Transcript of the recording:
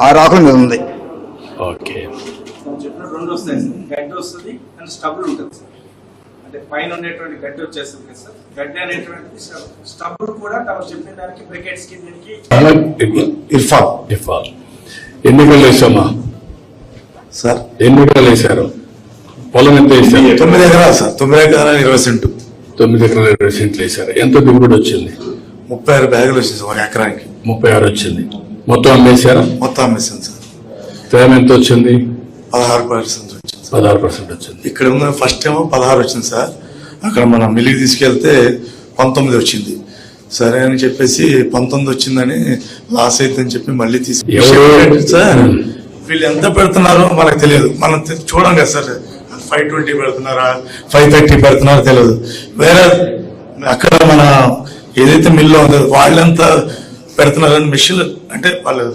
6 ఆకుల మీద ఉంది. ఓకే, రెండు వస్తాయి సార్, గడ్డి వస్తుంది అండ్ స్టబుల్ ఉంటుంది సార్. అంటే పైన ఉండేటువంటి గడ్డి వచ్చేస్తుంది కదా సార్, గడ్డి అనేటువంటిది స్టబుల్ కూడా తమ చెప్పిన దానికి బ్రికెట్స్ కి దీనికి ఇర్ఫాన్ ఎన్నికలు వేసామా సార్? ఎన్నికలు వేశారు. పొలం ఎంత వేసారు? 9 ఎకరాలు సార్. 9 ఎకరాల 20 సెంటు. 9 ఎకరాల 20 సెంట్లు వేశారు. ఎంత దిగుబడి వచ్చింది? 36 బ్యాగులు వచ్చింది సార్ ఎకరానికి. 36 వచ్చింది. మొత్తం అమ్మేశారా? మొత్తం అమ్మేసాను సార్. తేమ ఎంత వచ్చింది? 16% వచ్చింది. 16% వచ్చింది. ఇక్కడ ఉన్న ఫస్ట్ ఏమో 16 వచ్చింది సార్. అక్కడ మనం మిల్లికి తీసుకెళ్తే 19 వచ్చింది. సరే అని చెప్పేసి 19 వచ్చిందని లాస్ అయిద్దని చెప్పి మళ్ళీ తీసుకు సార్. వీళ్ళు ఎంత పెడుతున్నారో మనకు తెలియదు, మనం చూడం కదా సార్. 520 పెడుతున్నారా 530 పెడుతున్నారో తెలియదు. వేరే అక్కడ మన ఏదైతే మిల్లో ఉందో వాళ్ళంతా పెడుతున్నారని మిషన్లు అంటే వాళ్ళు